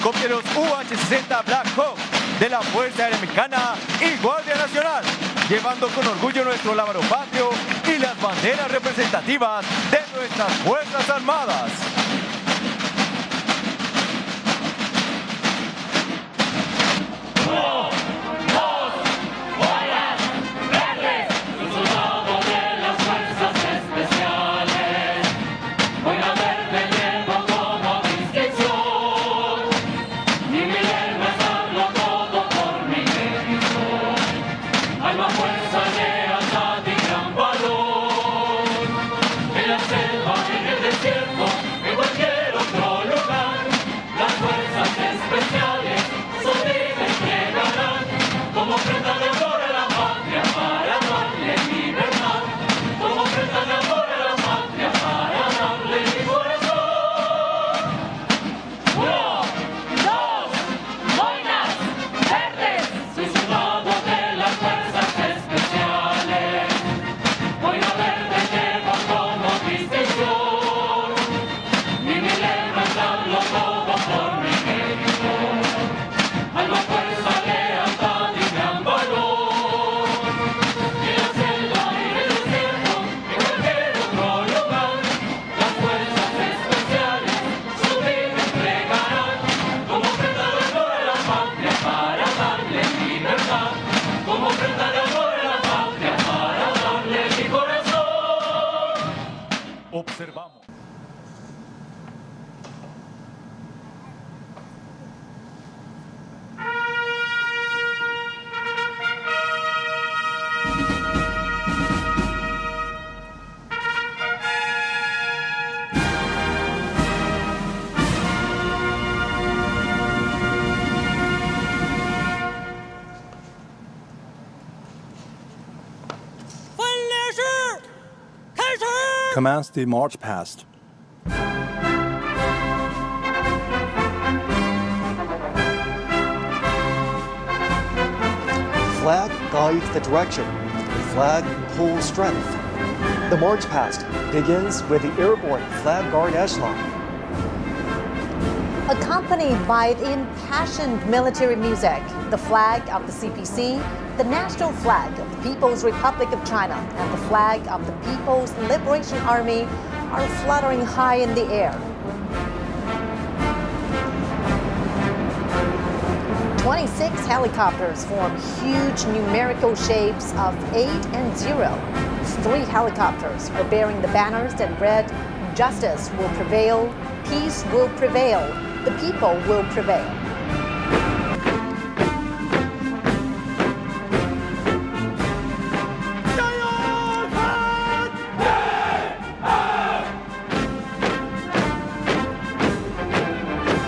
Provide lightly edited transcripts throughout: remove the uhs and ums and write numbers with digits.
helicópteros UH-60 Black Hawk de la Fuerza Aérea Mexicana y Guardia Nacional, llevando con orgullo nuestro lábaro patrio y las banderas representativas de nuestras Fuerzas Armadas. Observamos. Commence the march past. Flag guides the direction. The flag pulls strength. The march past begins with the airborne flag guard echelon. Accompanied by the impassioned military music, the flag of the CPC, the national flag of the People's Republic of China, and the flag of the People's Liberation Army are fluttering high in the air. 26 helicopters form huge numerical shapes of 8 and 0. 3 helicopters are bearing the banners that read, "Justice will prevail, peace will prevail, the people will prevail."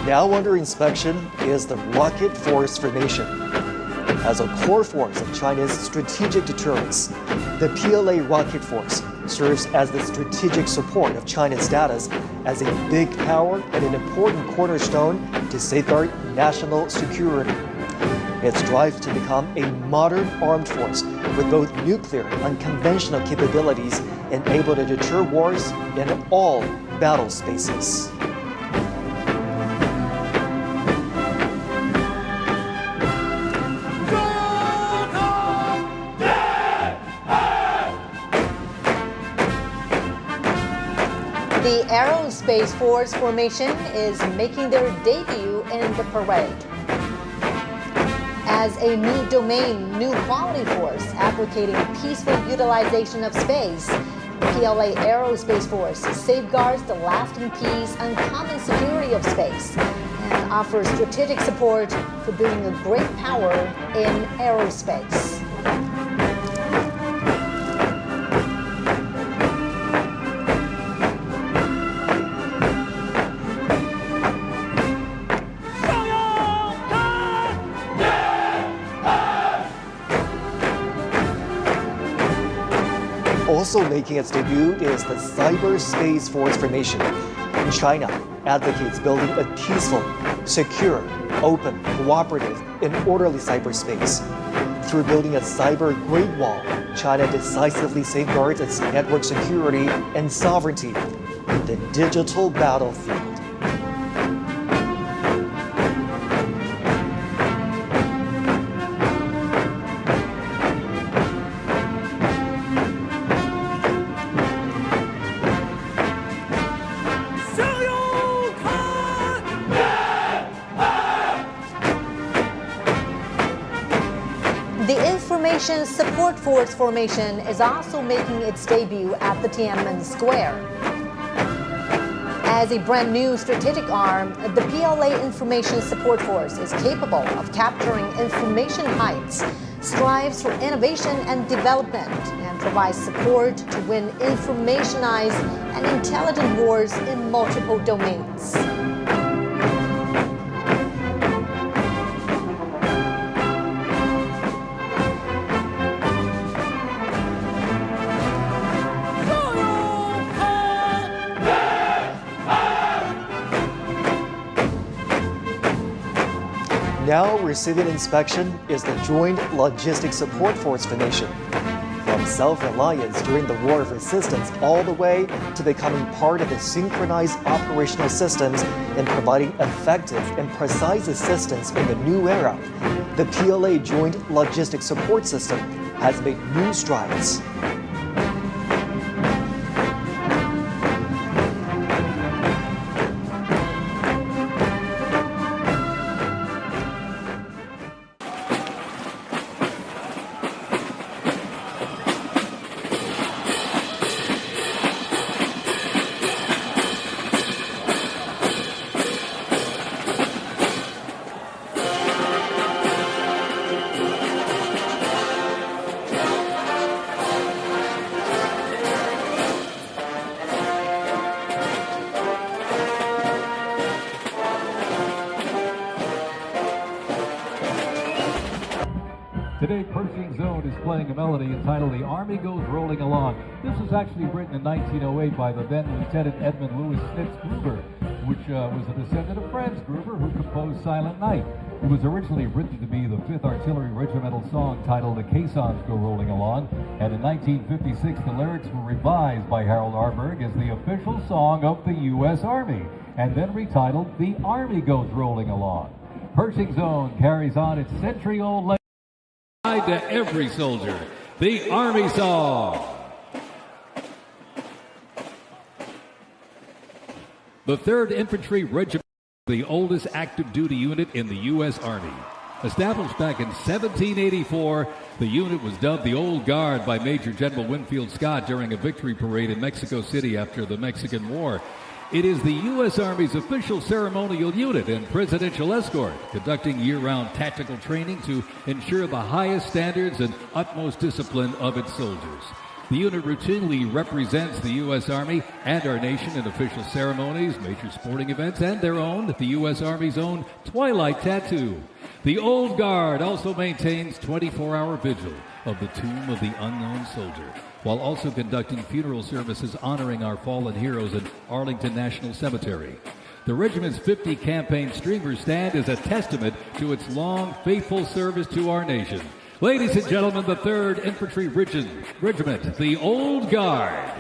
Now under inspection is the Rocket Force Formation. As a core force of China's strategic deterrence, the PLA Rocket Force serves as the strategic support of China's status as a big power and an important cornerstone to safeguard national security. It strives to become a modern armed force with both nuclear and conventional capabilities and able to deter wars in all battle spaces. The Aerospace Force Formation is making their debut in the parade. As a new domain, new quality force advocating peaceful utilization of space, PLA Aerospace Force safeguards the lasting peace and common security of space and offers strategic support for building a great power in aerospace. Also making its debut is the Cyberspace Force Formation. China advocates building a peaceful, secure, open, cooperative, and orderly cyberspace. Through building a cyber Great Wall, China decisively safeguards its network security and sovereignty in the digital battlefield. The Information Support Force formation is also making its debut at the Tiananmen Square. As a brand new strategic arm, the PLA Information Support Force is capable of capturing information heights, strives for innovation and development, and provides support to win informationized and intelligent wars in multiple domains. Now receiving inspection is the Joint Logistics Support Force formation. From self-reliance during the War of Resistance all the way to becoming part of the synchronized operational systems and providing effective and precise assistance in the new era, the PLA Joint Logistics Support System has made new strides. Today, Pershing Zone is playing a melody entitled The Army Goes Rolling Along. This was actually written in 1908 by the then Lieutenant Edmund Louis Snitz Gruber, which was a descendant of Franz Gruber, who composed Silent Night. It was originally written to be the 5th Artillery Regimental song titled The Caissons Go Rolling Along, and in 1956 the lyrics were revised by Harold Arberg as the official song of the U.S. Army, and then retitled The Army Goes Rolling Along. Pershing Zone carries on its century-old legacy to every soldier, the Army song. The 3rd Infantry Regiment, the oldest active duty unit in the U.S. Army. Established back in 1784, the unit was dubbed the Old Guard by Major General Winfield Scott during a victory parade in Mexico City after the Mexican War. It is the U.S. Army's official ceremonial unit and presidential escort, conducting year-round tactical training to ensure the highest standards and utmost discipline of its soldiers. The unit routinely represents the U.S. Army and our nation in official ceremonies, major sporting events, and their own, the U.S. Army's own Twilight Tattoo. The Old Guard also maintains 24-hour vigil of the Tomb of the Unknown Soldier, while also conducting funeral services honoring our fallen heroes in Arlington National Cemetery. The regiment's 50 campaign streamer stand is a testament to its long, faithful service to our nation. Ladies and gentlemen, the 3rd Infantry Regiment, the Old Guard.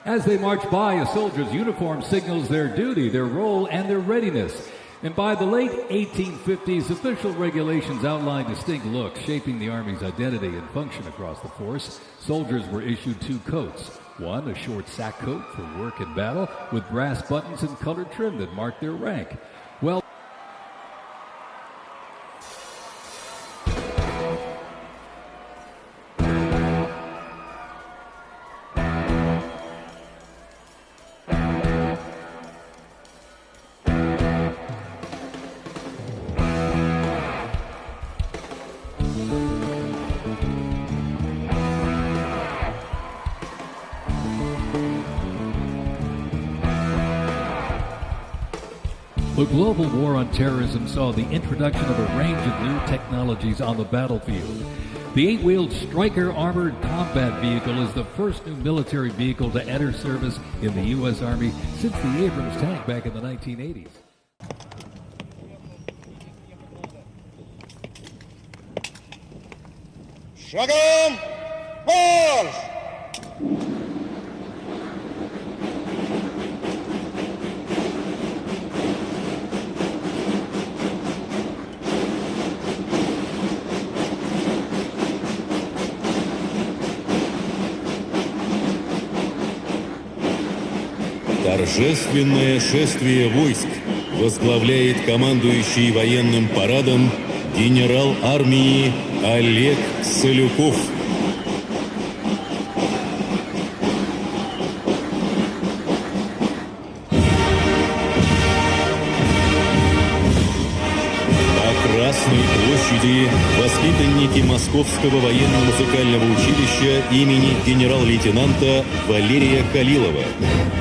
As they march by, a soldier's uniform signals their duty, their role, and their readiness. And by the late 1850s, official regulations outlined distinct looks, shaping the Army's identity and function across the force. Soldiers were issued 2 coats. One, a short sack coat for work and battle, with brass buttons and colored trim that marked their rank. Well, the global war on terrorism saw the introduction of a range of new technologies on the battlefield. The 8-wheeled Stryker armored combat vehicle is the first new military vehicle to enter service in the U.S. Army since the Abrams tank back in the 1980s. Шагом марш! Торжественное шествие войск возглавляет командующий военным парадом генерал армии Олег Солюков. Красной площади воспитанники Московского военно-музыкального училища имени генерал-лейтенанта Валерия Халилова.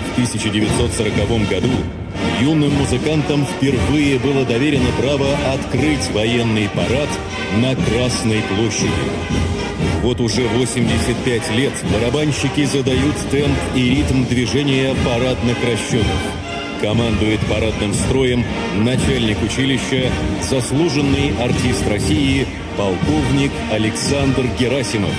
В 1940 году юным музыкантам впервые было доверено право открыть военный парад на Красной площади. Вот уже 85 лет барабанщики задают темп и ритм движения парадных расчетов. Командует парадным строем начальник училища, заслуженный артист России, полковник Александр Герасимов.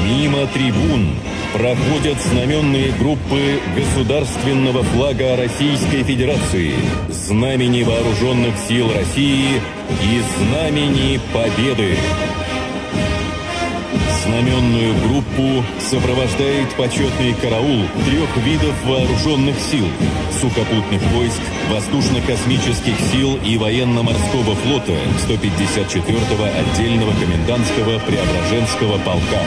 Мимо трибун проходят знаменные группы государственного флага Российской Федерации, знамени Вооруженных сил России и знамени Победы. Знаменную группу сопровождает почетный караул 3 видов вооруженных сил: сухопутных войск, воздушно-космических сил и военно-морского флота 154-го отдельного комендантского Преображенского полка.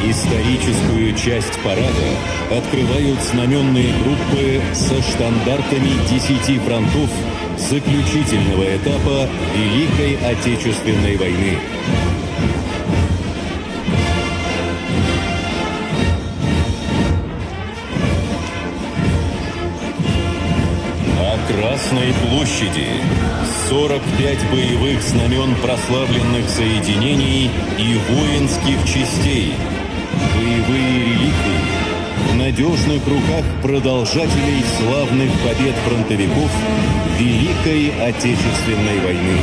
Историческую часть парада открывают знаменные группы со штандартами 10 фронтов заключительного этапа Великой Отечественной войны. На Красной площади 45 боевых знамен прославленных соединений и воинских частей. Боевые реликвии в надежных руках продолжателей славных побед фронтовиков Великой Отечественной войны.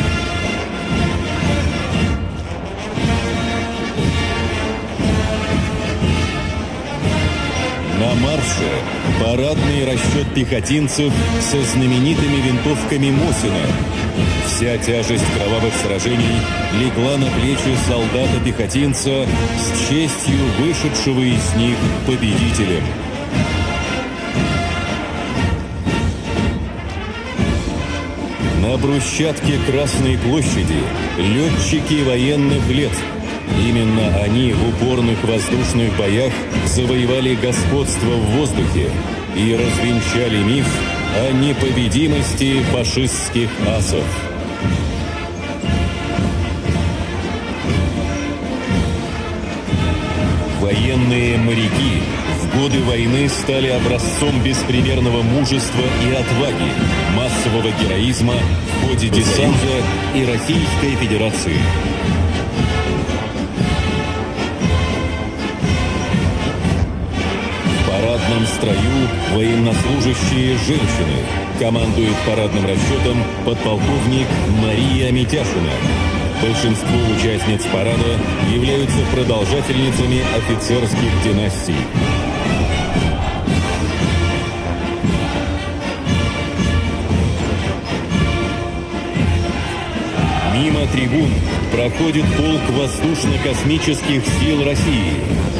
На марше парадный расчет пехотинцев со знаменитыми винтовками Мосина. Вся тяжесть кровавых сражений легла на плечи солдата-пехотинца с честью вышедшего из них победителем. На брусчатке Красной площади летчики военных лет. Именно они в упорных воздушных боях завоевали господство в воздухе и развенчали миф о непобедимости фашистских асов. Военные моряки в годы войны стали образцом беспримерного мужества и отваги, массового героизма в ходе десанта и Российской Федерации. В парадном строю военнослужащие женщины. Командует парадным расчетом подполковник Мария Митяшина. Большинство участниц парада являются продолжательницами офицерских династий. Мимо трибун проходит полк воздушно-космических сил России.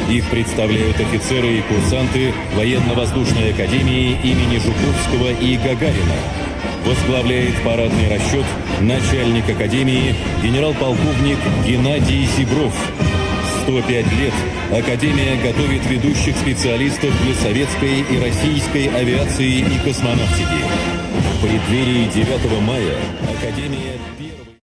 Их представляют офицеры и курсанты Военно-воздушной академии имени Жуковского и Гагарина. Возглавляет парадный расчет начальник академии генерал-полковник Геннадий Зебров. 105 лет Академия готовит ведущих специалистов для советской и российской авиации и космонавтики. В преддверии 9 мая Академия первой...